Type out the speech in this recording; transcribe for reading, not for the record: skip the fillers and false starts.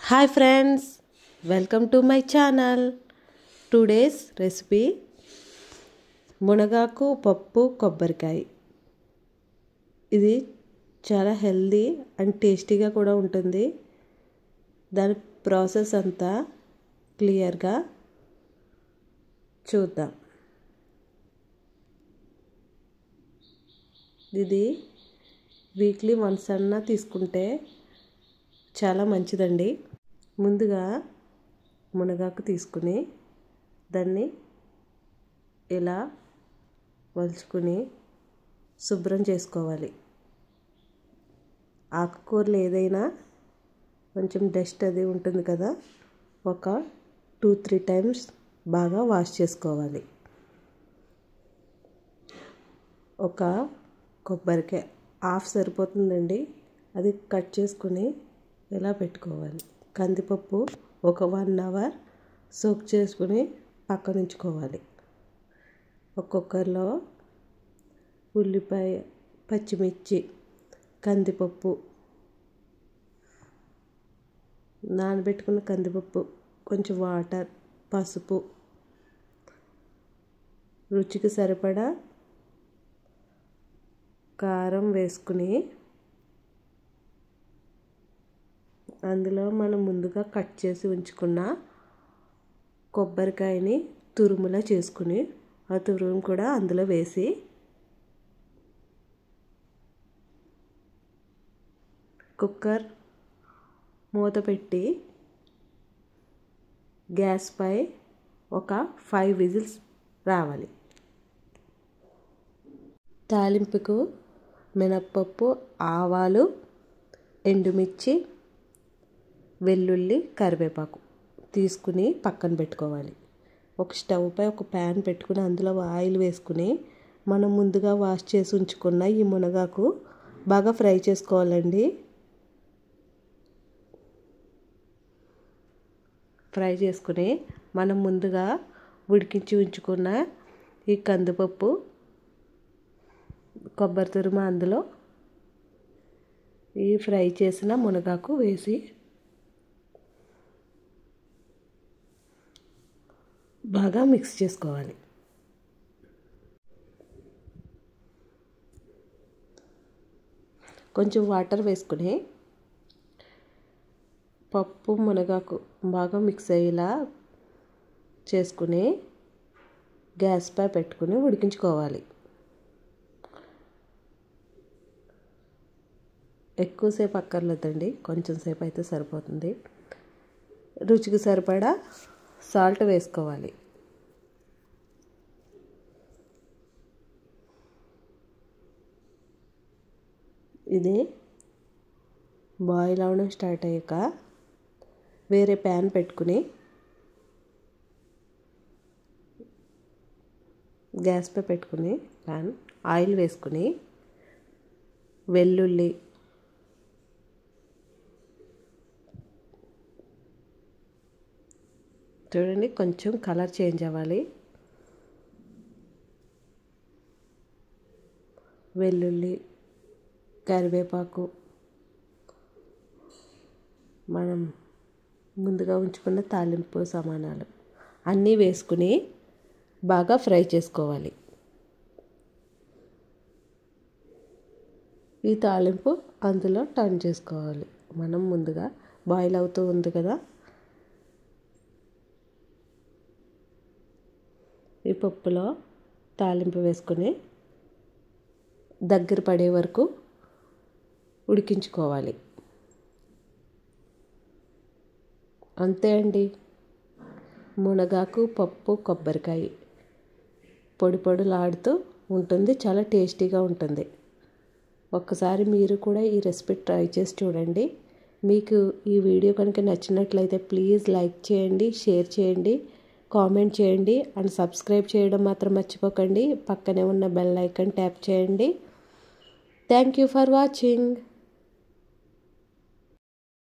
Hi friends, welcome to my channel. Today's recipe మునగాకు పప్పు కొబ్బరికాయ. ఇది చాలా హెల్దీ అండ్ టేస్టీగా కూడా ఉంటుంది. దాని ప్రాసెస్ అంతా క్లియర్గా చూద్దాం. ఇది వీక్లీ వన్స్ అన్నా తీసుకుంటే చాలా మంచిదండి. ముందుగా మునగాకు తీసుకుని దాన్ని ఇలా వలుచుకుని శుభ్రం చేసుకోవాలి. ఆకుకూరలు ఏదైనా కొంచెం డస్ట్ అది ఉంటుంది కదా, ఒక 2-3 టైమ్స్ బాగా వాష్ చేసుకోవాలి. ఒక కొబ్బరికాయ హాఫ్ సరిపోతుందండి, అది కట్ చేసుకుని ఇలా పెట్టుకోవాలి. కందిపప్పు ఒక 1 అవర్ సోక్ చేసుకుని పక్కన ఉంచుకోవాలి. ఒక కుక్కర్లో ఉల్లిపాయ, పచ్చిమిర్చి, కందిపప్పు, నానబెట్టుకున్న కందిపప్పు, కొంచెం వాటర్, పసుపు, రుచికి సరిపడా కారం వేసుకుని అందులో మనం ముందుగా కట్ చేసి ఉంచుకున్న కొబ్బరికాయని తురుములా చేసుకుని ఆ తురుము కూడా అందులో వేసి కుక్కర్ మూత పెట్టి గ్యాస్ పై ఒక 5 విజిల్స్ రావాలి. తాలింపుకు మినప్పప్పు, ఆవాలు, ఎండుమిర్చి, వెల్లుల్లి, కరివేపాకు తీసుకుని పక్కన పెట్టుకోవాలి. ఒక స్టవ్ పై ఒక ప్యాన్ పెట్టుకుని అందులో ఆయిల్ వేసుకుని మనం ముందుగా వాష్ చేసి ఉంచుకున్న ఈ మునగాకు బాగా ఫ్రై చేసుకోవాలండి. ఫ్రై చేసుకుని మనం ముందుగా ఉడికించి ఉంచుకున్న ఈ కందిపప్పు, కొబ్బరి తురుము అందులో ఈ ఫ్రై చేసిన మునగాకు వేసి బాగా మిక్స్ చేసుకోవాలి. కొంచెం వాటర్ వేసుకుని పప్పు మునగాకు బాగా మిక్స్ అయ్యేలా చేసుకుని గ్యాస్ పై పెట్టుకుని ఉడికించుకోవాలి. ఎక్కువసేపు అక్కర్లేదండి, కొంచెం సేపు అయితే సరిపోతుంది. రుచికి సరిపడా సాల్ట్ వేసుకోవాలి. ఇది బాయిల్ అవ్వడం స్టార్ట్ అయ్యాక వేరే ప్యాన్ పెట్టుకుని గ్యాస్ పై పెట్టుకుని ప్యాన్ ఆయిల్ వేసుకుని వెల్లుల్లి, చూడండి కొంచెం కలర్ చేంజ్ అవ్వాలి. వెల్లుల్లి, కరివేపాకు, మనం ముందుగా ఉంచుకున్న తాలింపు సామానాలు అన్నీ వేసుకుని బాగా ఫ్రై చేసుకోవాలి. ఈ తాలింపు అందులో టర్న్ చేసుకోవాలి. మనం ముందుగా బాయిల్ అవుతూ ఉంది కదా, ఈ పప్పులో తాలింపు వేసుకొని దగ్గర పడే వరకు ఉడికించుకోవాలి. అంతే అండి, మునగాకు పప్పు కొబ్బరికాయ పొడి పొడిలాడుతూ ఉంటుంది, చాలా టేస్టీగా ఉంటుంది. ఒక్కసారి మీరు కూడా ఈ రెసిపీ ట్రై చేసి చూడండి. మీకు ఈ వీడియో కనుక నచ్చినట్లయితే ప్లీజ్ లైక్ చేయండి, షేర్ చేయండి, కామెంట్ చేయండి అండ్ సబ్స్క్రైబ్ చేయడం మాత్రం మర్చిపోకండి. పక్కనే ఉన్న బెల్ ఐకాన్ ట్యాప్ చేయండి. Thank you for watching.